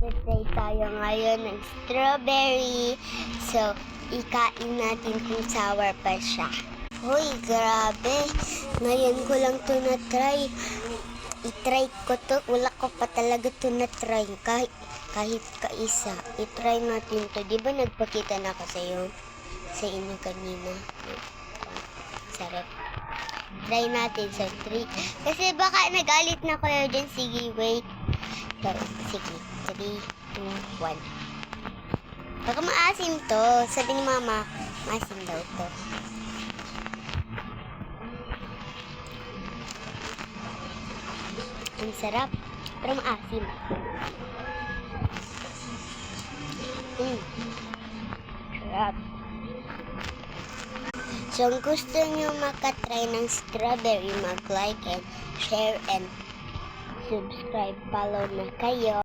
Try tayo ngayon ng strawberry. So, ikain natin kung sour pa siya. Uy, grabe. Ngayon ko lang to na-try. I-try ko to. Wala ko pa talaga to na-try. Kahit kaisa. I-try natin to. Di ba nagpakita na ako sa inyo kanina? Sarap. Try natin sa 3. Kasi baka nagalit na kayo dyan. Sige, wait. So, sige. 3, 2, 1. Baka maasim to. Sabi ni mama, maasim daw to. Ang sarap. Pero maasim. Sarap. So, kung gusto nyo makatry ng strawberry, mag-like and share and subscribe. Follow na kayo.